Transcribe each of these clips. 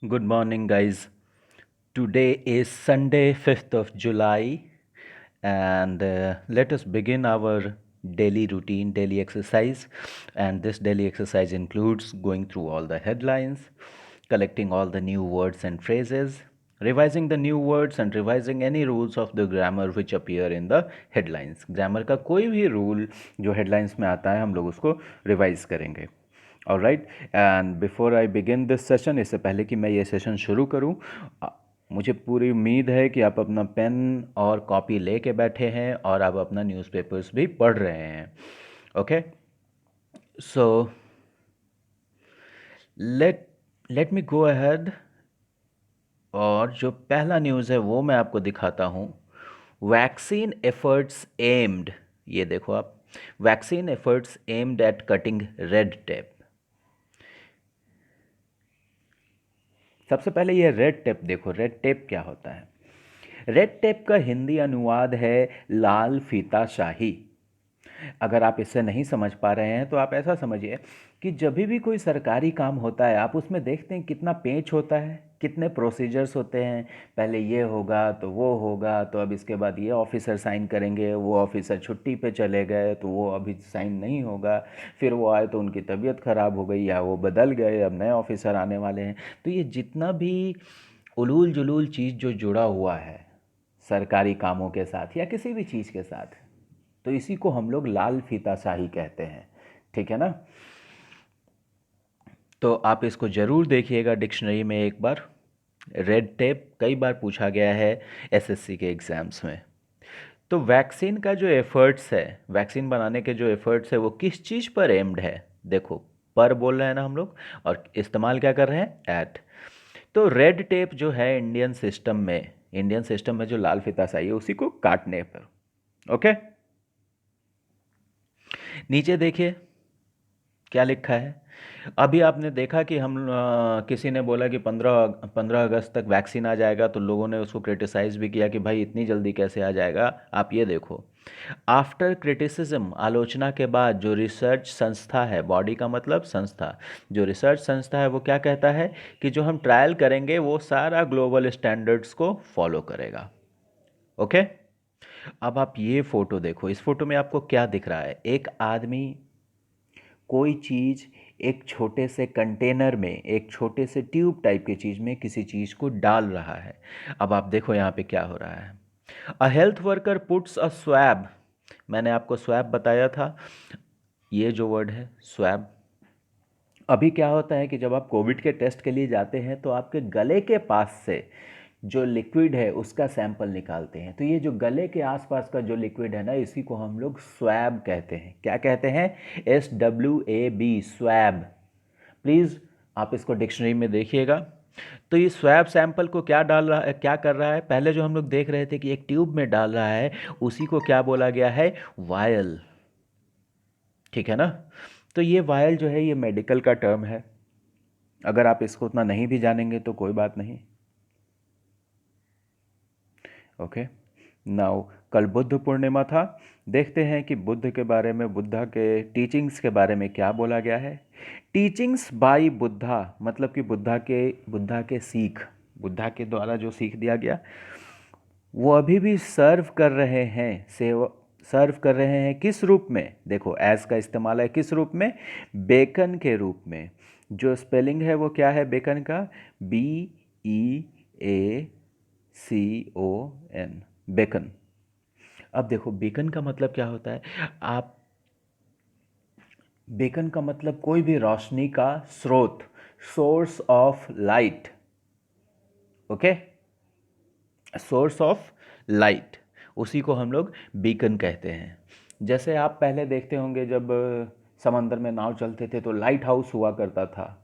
Good morning, guys. Today is Sunday, 5th of July, and let us begin our daily routine, daily exercise. And this daily exercise includes going through all the headlines, collecting all the new words and phrases, revising the new words, and revising any rules of the grammar which appear in the headlines. Grammar का कोई भी rule जो headlines में आता है हम लोग उसको revise करेंगे. Alright, and before I begin this session, इससे पहले कि मैं ये सेशन शुरू करूं, मुझे पूरी उम्मीद है कि आप अपना पेन और कॉपी लेके बैठे हैं और आप अपना न्यूज़पेपर्स भी पढ़ रहे हैं. Okay, so let let me go ahead. और जो पहला न्यूज़ है वो मैं आपको दिखाता हूँ. वैक्सीन एफर्ट्स एम्ड, ये देखो आप, vaccine efforts aimed at cutting red tape. सबसे पहले ये रेड टेप देखो. रेड टेप क्या होता है? रेड टेप का हिंदी अनुवाद है लाल फीताशाही. अगर आप इससे नहीं समझ पा रहे हैं तो आप ऐसा समझिए कि जब भी कोई सरकारी काम होता है आप उसमें देखते हैं कितना पेच होता है, कितने प्रोसीजर्स होते हैं. पहले ये होगा तो वो होगा, तो अब इसके बाद ये ऑफिसर साइन करेंगे, वो ऑफिसर छुट्टी पे चले गए तो वो अभी साइन नहीं होगा. फिर वो आए तो उनकी तबीयत ख़राब हो गई या वो बदल गए, अब नए ऑफिसर आने वाले हैं. तो ये जितना भी उलूल जुलूल चीज़ जो जुड़ा हुआ है सरकारी कामों के साथ या किसी भी चीज़ के साथ, तो इसी को हम लोग लाल फीताशाही कहते हैं. ठीक है ना? तो आप इसको ज़रूर देखिएगा डिक्शनरी में एक बार. रेड टेप कई बार पूछा गया है एसएससी के एग्ज़ाम्स में. तो वैक्सीन का जो एफ़र्ट्स है, वैक्सीन बनाने के जो एफ़र्ट्स है वो किस चीज़ पर एम्ड है? देखो, पर बोल रहे हैं ना हम लोग, और इस्तेमाल क्या कर रहे हैं? एट. तो रेड टेप जो है इंडियन सिस्टम में जो लाल फीताशाही है उसी को काटने पर. ओके, नीचे देखिए क्या लिखा है. अभी आपने देखा कि किसी ने बोला कि 15 अगस्त तक वैक्सीन आ जाएगा, तो लोगों ने उसको क्रिटिसाइज़ भी किया कि भाई इतनी जल्दी कैसे आ जाएगा. आप ये देखो, आफ्टर क्रिटिसिज्म, आलोचना के बाद जो रिसर्च संस्था है, बॉडी का मतलब संस्था, जो रिसर्च संस्था है वो क्या कहता है कि जो हम ट्रायल करेंगे वो सारा ग्लोबल स्टैंडर्ड्स को फॉलो करेगा. ओके, अब आप ये फ़ोटो देखो. इस फोटो में आपको क्या दिख रहा है? एक आदमी कोई चीज़ एक छोटे से कंटेनर में, एक छोटे से ट्यूब टाइप की चीज़ में किसी चीज़ को डाल रहा है. अब आप देखो यहाँ पे क्या हो रहा है. अ health worker puts a swab. मैंने आपको स्वैब बताया था, ये जो वर्ड है स्वैब. अभी क्या होता है कि जब आप कोविड के टेस्ट के लिए जाते हैं तो आपके गले के पास से जो लिक्विड है उसका सैंपल निकालते हैं. तो ये जो गले के आसपास का जो लिक्विड है ना, इसी को हम लोग स्वैब कहते हैं. क्या कहते हैं? SWAB, swab. प्लीज़ आप इसको डिक्शनरी में देखिएगा. तो ये स्वैब सैंपल को क्या डाल रहा है, क्या कर रहा है? पहले जो हम लोग देख रहे थे कि एक ट्यूब में डाल रहा है, उसी को क्या बोला गया है? वायल. ठीक है ना? तो ये वायल जो है ये मेडिकल का टर्म है. अगर आप इसको उतना नहीं भी जानेंगे तो कोई बात नहीं. ओके, नाउ कल बुद्ध पूर्णिमा था. देखते हैं कि बुद्ध के बारे में, बुद्धा के टीचिंग्स के बारे में क्या बोला गया है. टीचिंग्स बाय बुद्धा मतलब कि बुद्धा के सीख, बुद्धा के द्वारा जो सीख दिया गया वो अभी भी सर्व कर रहे हैं. सेवा सर्व कर रहे हैं किस रूप में? देखो, एज का इस्तेमाल है किस रूप में? बेकन के रूप में. जो स्पेलिंग है वो क्या है बेकन का? BEACON, beacon. अब देखो बेकन का मतलब क्या होता है. आप, बेकन का मतलब कोई भी रोशनी का स्रोत, source of light. Okay, source of light, उसी को हम लोग बीकन कहते हैं. जैसे आप पहले देखते होंगे जब समंदर में नाव चलते थे तो लाइट हाउस हुआ करता था.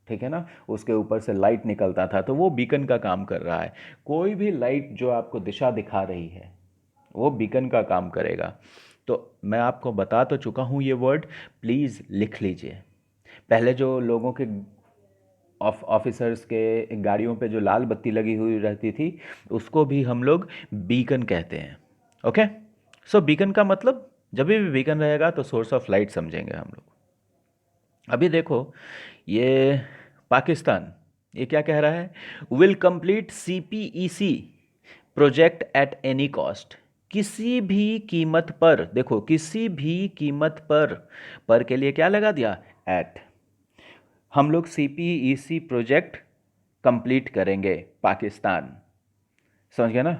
ठीक है ना? उसके ऊपर से लाइट निकलता था, तो वो बीकन का काम कर रहा है. कोई भी लाइट जो आपको दिशा दिखा रही है वो बीकन का काम करेगा. तो मैं आपको बता तो चुका हूँ ये वर्ड, प्लीज़ लिख लीजिए. पहले जो लोगों के ऑफिसर्स के गाड़ियों पे जो लाल बत्ती लगी हुई रहती थी उसको भी हम लोग बीकन कहते हैं. ओके, सो बीकन का मतलब जब भी बीकन रहेगा तो सोर्स ऑफ लाइट समझेंगे हम लोग. अभी देखो, ये पाकिस्तान, ये क्या कह रहा है? Will complete CPEC project at any cost. किसी भी कीमत पर, देखो किसी भी कीमत पर के लिए क्या लगा दिया? एट। हम लोग CPEC प्रोजेक्ट कंप्लीट करेंगे पाकिस्तान। समझ गया ना?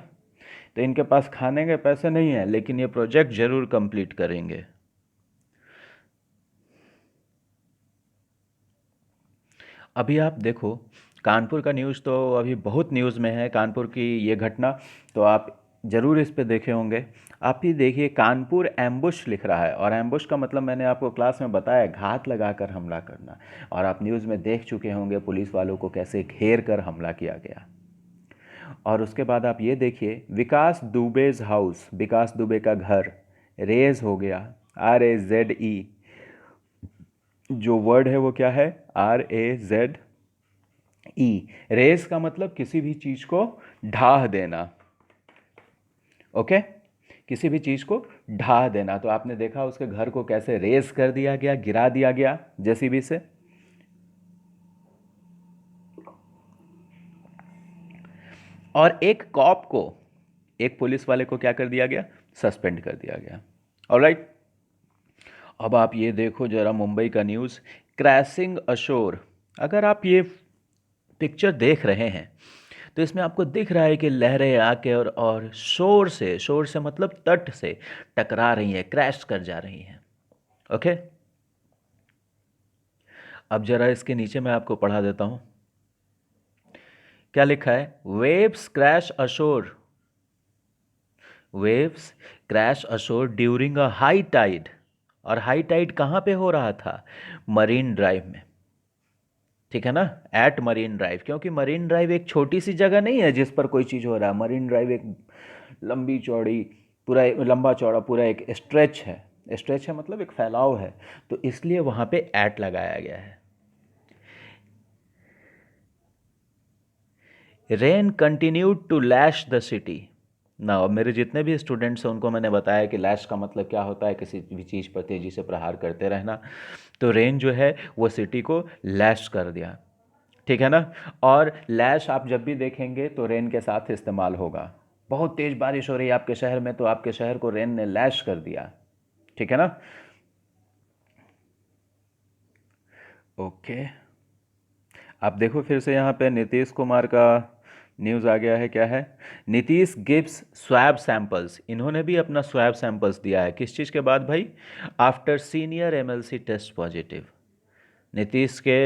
तो इनके पास खाने के पैसे नहीं है, लेकिन ये प्रोजेक्ट जरूर कंप्लीट करेंगे। अभी आप देखो, कानपुर का न्यूज़ तो अभी बहुत न्यूज़ में है, कानपुर की ये घटना, तो आप ज़रूर इस पे देखे होंगे। आप ही देखिए, कानपुर एम्बुश लिख रहा है, और एम्बुश का मतलब मैंने आपको क्लास में बताया, घात लगाकर हमला करना। और आप न्यूज़ में देख चुके होंगे पुलिस वालों को कैसे घेर कर हमला किया गया। और उसके बाद आप ये देखिए, विकास दुबेज हाउस, विकास दुबे का घर रेज हो गया। RAZE, जो वर्ड है वो क्या है? RAZE। रेज का मतलब किसी भी चीज को ढाह देना। ओके, किसी भी चीज को ढाह देना। तो आपने देखा उसके घर को कैसे रेज कर दिया गया, गिरा दिया गया जेसीबी से। और एक कॉप को, एक पुलिस वाले को क्या कर दिया गया? सस्पेंड कर दिया गया। ऑलराइट, अब आप ये देखो जरा मुंबई का न्यूज़, क्रैशिंग अशोर। अगर आप ये पिक्चर देख रहे हैं तो इसमें आपको दिख रहा है कि लहरें आके और शोर से मतलब तट से टकरा रही हैं, क्रैश कर जा रही हैं। ओके, अब जरा इसके नीचे मैं आपको पढ़ा देता हूँ। क्या लिखा है? Waves crash ashore, waves crash ashore during a high tide. और हाई टाइड कहाँ पे हो रहा था? मरीन ड्राइव में। ठीक है ना? एट मरीन ड्राइव, क्योंकि मरीन ड्राइव एक छोटी सी जगह नहीं है जिस पर कोई चीज़ हो रहा है। मरीन ड्राइव एक लंबी चौड़ी, पूरा लंबा चौड़ा पूरा एक स्ट्रेच है। स्ट्रेच है मतलब एक फैलाव है, तो इसलिए वहाँ पे एट लगाया गया है। Rain continued to lash the city. ना, अब मेरे जितने भी स्टूडेंट्स हैं उनको मैंने बताया कि लैश का मतलब क्या होता है, किसी भी चीज़ पर तेज़ी से प्रहार करते रहना। तो रेन जो है वो सिटी को लैश कर दिया। ठीक है ना? और लैश आप जब भी देखेंगे तो रेन के साथ इस्तेमाल होगा। बहुत तेज़ बारिश हो रही है आपके शहर में, तो आपके शहर को रेन ने लैश कर दिया। ठीक है ना? ओके, आप देखो फिर से यहाँ पे नीतीश कुमार का न्यूज़ आ गया है। क्या है? Nitish gives swab samples. इन्होंने भी अपना स्वैब सैंपल्स दिया है। किस चीज़ के बाद भाई? After senior MLC test positive. Nitish के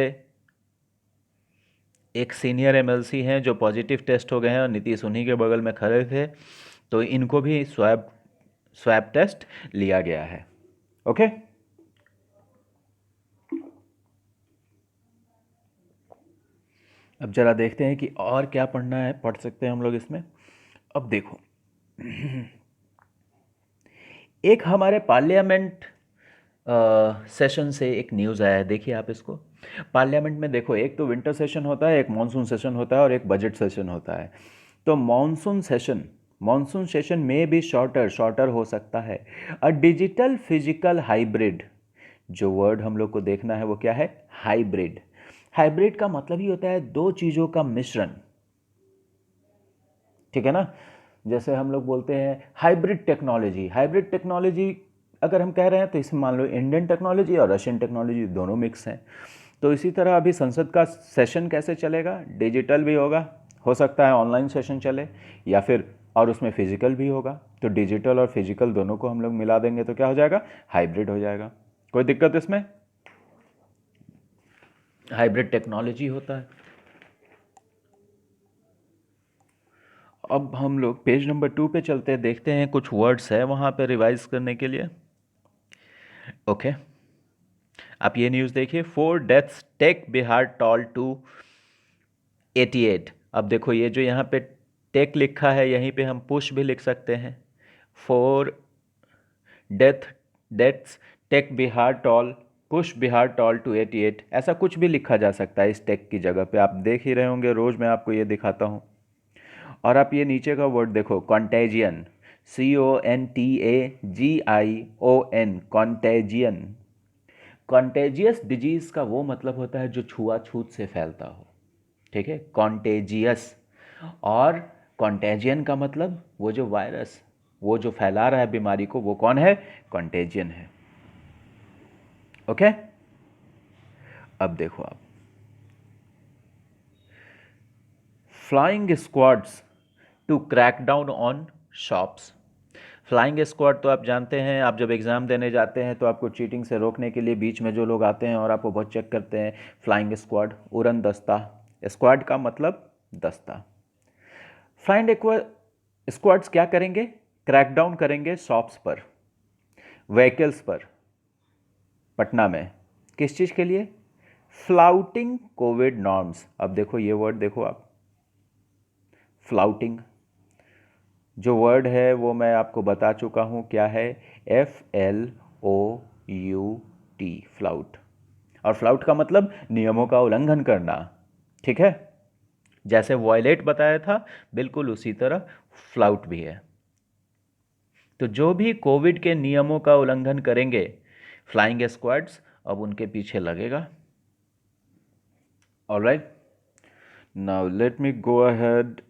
एक सीनियर MLC हैं जो पॉजिटिव टेस्ट हो गए हैं, और नीतीश उन्हीं के बगल में खड़े थे, तो इनको भी स्वैब स्वैब टेस्ट लिया गया है। ओके, अब जरा देखते हैं कि और क्या पढ़ना है, पढ़ सकते हैं हम लोग इसमें। अब देखो, एक हमारे पार्लियामेंट सेशन से एक न्यूज़ आया है, देखिए आप इसको। पार्लियामेंट में देखो, एक तो विंटर सेशन होता है, एक मॉनसून सेशन होता है, और एक बजट सेशन होता है। तो मॉनसून सेशन में भी शॉर्टर शॉर्टर हो सकता है। अ डिजिटल फिजिकल हाइब्रिड, जो वर्ड हम लोग को देखना है वो क्या है? हाइब्रिड। हाइब्रिड का मतलब ही होता है दो चीज़ों का मिश्रण। ठीक है ना? जैसे हम लोग बोलते हैं हाइब्रिड टेक्नोलॉजी। हाइब्रिड टेक्नोलॉजी अगर हम कह रहे हैं तो इसमें मान लो इंडियन टेक्नोलॉजी और रशियन टेक्नोलॉजी दोनों मिक्स हैं। तो इसी तरह अभी संसद का सेशन कैसे चलेगा? डिजिटल भी होगा, हो सकता है ऑनलाइन सेशन चले, या फिर और उसमें फिजिकल भी होगा। तो डिजिटल और फिजिकल दोनों को हम लोग मिला देंगे तो क्या हो जाएगा? हाइब्रिड हो जाएगा। कोई दिक्कत इसमें? हाइब्रिड टेक्नोलॉजी होता है। अब हम लोग पेज नंबर 2 पे चलते हैं, देखते हैं कुछ वर्ड्स है वहाँ पे रिवाइज करने के लिए। ओके, आप ये न्यूज़ देखिए, 4 deaths take Bihar toll to 88। अब देखो ये जो यहाँ पे टेक लिखा है, यहीं पे हम पुश भी लिख सकते हैं। 4 deaths take Bihar toll, push Bihar toll to 88, ऐसा कुछ भी लिखा जा सकता है इस टेक की जगह पे। आप देख ही रहे होंगे, रोज़ मैं आपको ये दिखाता हूँ। और आप ये नीचे का वर्ड देखो, कॉन्टेजियन, CONTAGION, कॉन्टेजियन। कॉन्टेजियस डिजीज़ का वो मतलब होता है जो छुआछूत से फैलता हो। ठीक है, कॉन्टेजियस। और कॉन्टेजियन का मतलब वो जो वायरस, वो जो फैला रहा है बीमारी को, वो कौन है? कॉन्टेजियन है। ओके, अब देखो आप, flying squads to crack down on shops. Flying squad तो आप जानते हैं, आप जब एग्ज़ाम देने जाते हैं तो आपको चीटिंग से रोकने के लिए बीच में जो लोग आते हैं और आपको बहुत चेक करते हैं, फ्लाइंग स्क्वाड, उड़न दस्ता। स्क्वाड का मतलब दस्ता। फ्लाइंग स्क्वाड्स क्या करेंगे? क्रैकडाउन करेंगे शॉप्स पर, व्हीकल्स पर, पटना में। किस चीज़ के लिए? Flouting Covid norms. अब देखो ये वर्ड देखो आप, फ्लाउटिंग जो वर्ड है वो मैं आपको बता चुका हूँ क्या है, FLOUT, फ्लाउट। और फ्लाउट का मतलब नियमों का उल्लंघन करना, ठीक है? जैसे वॉयलेट बताया था, बिल्कुल उसी तरह फ्लाउट भी है। तो जो भी कोविड के नियमों का उल्लंघन करेंगे, फ्लाइंग स्क्वाड्स अब उनके पीछे लगेगा। Alright, now let me go ahead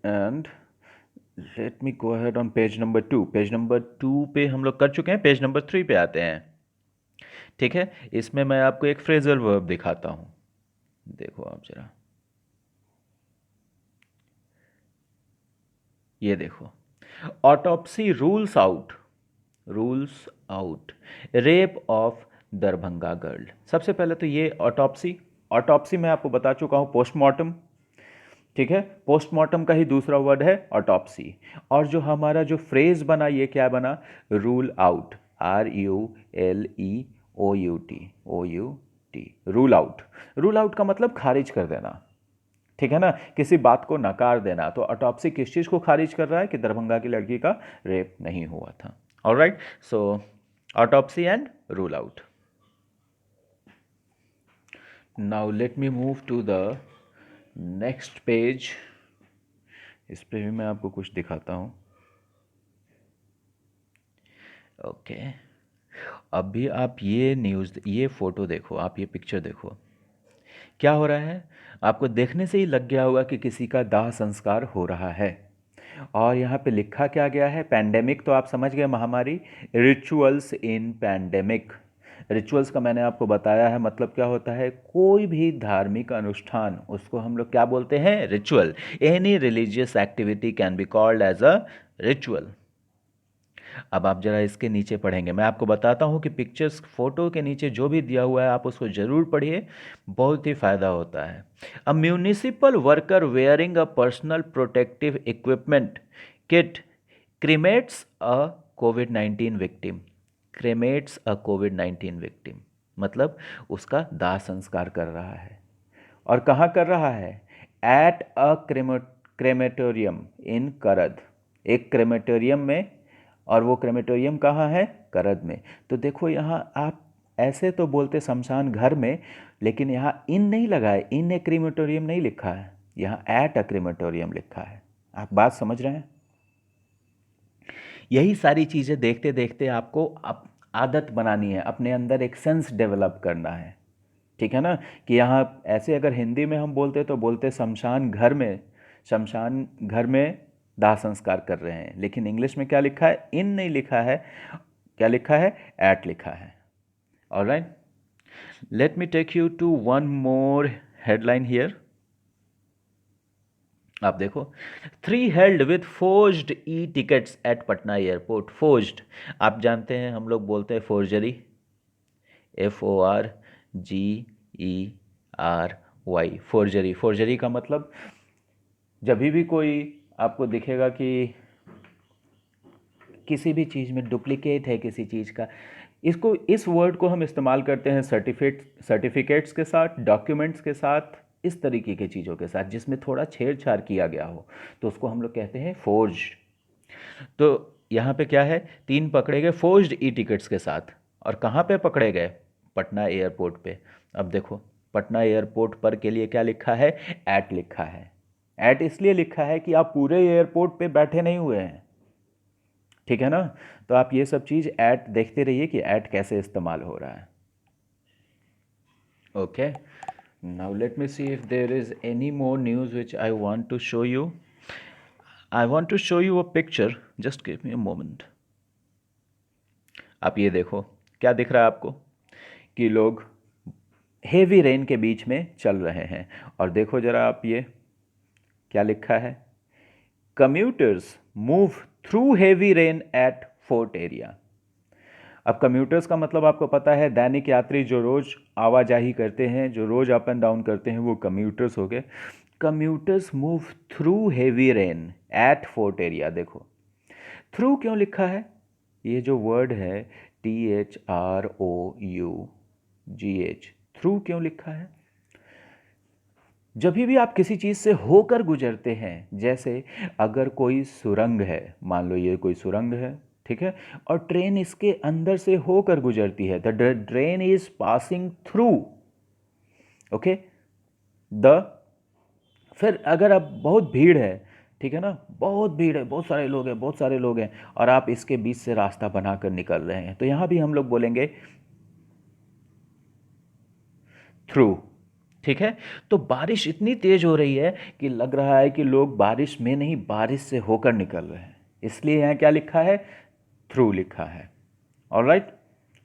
on page number 2। Page number 2 पे हम लोग कर चुके हैं, पेज नंबर 3 पे आते हैं। ठीक है, इसमें मैं आपको एक फ्रेजल वर्ब दिखाता हूं, देखो आप जरा, ये देखो, autopsy rules out rape of Darbhanga girl. सबसे पहले तो ये ऑटोप्सी, ऑटोप्सी मैं आपको बता चुका हूं पोस्टमार्टम, ठीक है? पोस्टमार्टम का ही दूसरा वर्ड है ऑटोप्सी। और जो हमारा जो फ्रेज बना, ये क्या बना? Rule out, RULEOUT, rule out. Rule out का मतलब खारिज कर देना, ठीक है ना, किसी बात को नकार देना। तो ऑटोप्सी किस चीज़ को खारिज कर रहा है? कि दरभंगा की लड़की का रेप नहीं हुआ था। Alright, so autopsy and rule out. Now let me move to the next page. इस पे भी मैं आपको कुछ दिखाता हूँ। ओके, अभी आप ये न्यूज़, ये फ़ोटो देखो, आप ये पिक्चर देखो, क्या हो रहा है? आपको देखने से ही लग गया होगा कि किसी का दाह संस्कार हो रहा है। और यहाँ पे लिखा क्या गया है? पैंडेमिक, तो आप समझ गए, महामारी। रिचुअल्स इन पैंडेमिक। रिचुअल्स का मैंने आपको बताया है मतलब क्या होता है, कोई भी धार्मिक अनुष्ठान, उसको हम लोग क्या बोलते हैं? Ritual. Any religious activity can be called as a ritual. अब आप जरा इसके नीचे पढ़ेंगे, मैं आपको बताता हूँ कि पिक्चर्स, फोटो के नीचे जो भी दिया हुआ है आप उसको ज़रूर पढ़िए, बहुत ही फ़ायदा होता है। Uh municipal worker wearing uh personal protective equipment kit cremates uh कोविड-19 विक्टिम। क्रीमेट्स अ कोविड-19 विक्टिम मतलब उसका दाह संस्कार कर रहा है। और कहाँ कर रहा है? एट अ क्रेमेटोरियम इन करद, एक क्रेमेटोरियम में। और वो क्रेमेटोरियम कहाँ है? करद में। तो देखो यहाँ आप ऐसे तो बोलते शमशान घर में, लेकिन यहाँ इन नहीं लगा है, इन ए क्रेमेटोरियम नहीं लिखा है, यहाँ एट अ क्रेमेटोरियम लिखा है। आप बात समझ रहे हैं? यही सारी चीज़ें देखते देखते आपको आदत बनानी है, अपने अंदर एक सेंस डेवलप करना है, ठीक है ना? कि यहाँ ऐसे अगर हिंदी में हम बोलते तो बोलते शमशान घर में, शमशान घर में दाह संस्कार कर रहे हैं, लेकिन इंग्लिश में क्या लिखा है? इन नहीं लिखा है, क्या लिखा है? एट लिखा है। Alright, let me take you to one more headline here. आप देखो, 3 held with forged E tickets at Patna airport. Forged आप जानते हैं, हम लोग बोलते हैं फोर्जरी, FORGERY, फोर्जरी। फोर्जरी का मतलब जब भी कोई आपको दिखेगा कि किसी भी चीज़ में डुप्लीकेट है किसी चीज़ का, इसको, इस वर्ड को हम इस्तेमाल करते हैं सर्टिफिकेट्स के साथ, डॉक्यूमेंट्स के साथ, इस तरीके की चीज़ों के साथ जिसमें थोड़ा छेड़छाड़ किया गया हो, तो उसको हम लोग कहते हैं फोर्ज। तो यहाँ पे क्या है? 3 पकड़े गए फोर्ज्ड ई टिकट्स के साथ। और कहाँ पे पकड़े गए? पटना एयरपोर्ट पे। अब देखो, पटना एयरपोर्ट पर के लिए क्या लिखा है? एट लिखा है। एट इसलिए लिखा है कि आप पूरे एयरपोर्ट पे बैठे नहीं हुए हैं, ठीक है ना? तो आप ये सब चीज़ एट देखते रहिए कि एट कैसे इस्तेमाल हो रहा है। Okay, Now let me see if there is any more news which I want to show you. I want to show you a picture. Just give me a moment. आप ये देखो, क्या दिख रहा है आपको कि लोग हेवी रेन के बीच में चल रहे हैं। और देखो जरा आप, ये क्या लिखा है, commuters move through heavy rain at fort area. अब कम्यूटर्स का मतलब आपको पता है, दैनिक यात्री जो रोज आवाजाही करते हैं, जो रोज अप एंड डाउन करते हैं, वो कम्यूटर्स हो गए। Commuters move through heavy rain at fort area. देखो थ्रू क्यों लिखा है, ये जो वर्ड है THROUGH, थ्रू क्यों लिखा है? जब भी आप किसी चीज़ से होकर गुजरते हैं, जैसे अगर कोई सुरंग है, मान लो ये कोई सुरंग है, ठीक है, और ट्रेन इसके अंदर से होकर गुजरती है, the train is passing through, okay the. फिर अगर अब बहुत भीड़ है, ठीक है ना, बहुत भीड़ है, बहुत सारे लोग हैं, बहुत सारे लोग हैं, और आप इसके बीच से रास्ता बनाकर निकल रहे हैं, तो यहां भी हम लोग बोलेंगे थ्रू, ठीक है। तो बारिश इतनी तेज हो रही है कि लग रहा है कि लोग बारिश में नहीं, बारिश से होकर निकल रहे हैं, इसलिए यहां क्या लिखा है, थ्रू लिखा है। ऑलराइट।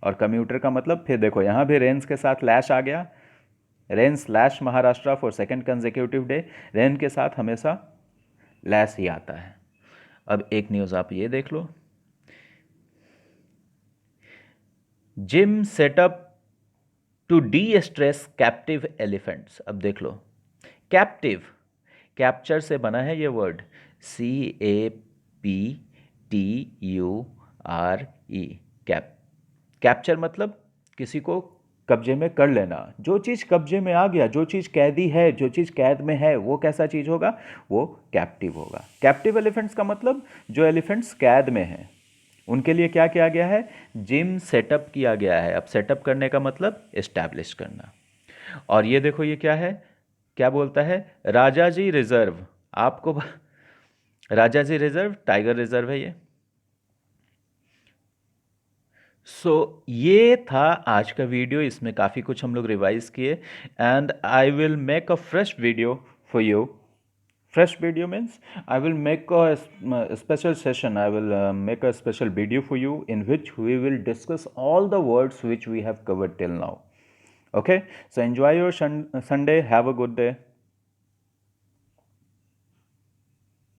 और कम्यूटर का मतलब, फिर देखो यहां भी रेंस के साथ लैश आ गया, rain slash Maharashtra for second consecutive day. Rain के साथ हमेशा लैश ही आता है। अब एक न्यूज़ आप ये देख लो, gym set up to destress captive elephants. अब देख लो, कैप्टिव, कैप्चर से बना है ये वर्ड, CAPTURE, कैप। कैप्चर मतलब किसी को कब्जे में कर लेना। जो चीज़ कब्जे में आ गया, जो चीज़ कैदी है, जो चीज़ कैद में है, वो कैसा चीज़ होगा, वो कैप्टिव होगा। कैप्टिव एलिफेंट्स का मतलब जो एलिफेंट्स कैद में हैं, उनके लिए क्या किया गया है, जिम सेटअप किया गया है। अब सेटअप करने का मतलब एस्टैब्लिश करना। और ये देखो ये क्या है, क्या बोलता है, राजाजी रिजर्व। आपको राजाजी रिजर्व टाइगर रिजर्व है ये। ये था आज का वीडियो, इसमें काफ़ी कुछ हम लोग रिवाइज किए, and I will make a fresh video for you. Fresh video means I will make a special session, I will make a special video for you in which we will discuss all the words which we have covered till now. Okay, so enjoy your Sunday, have a good day.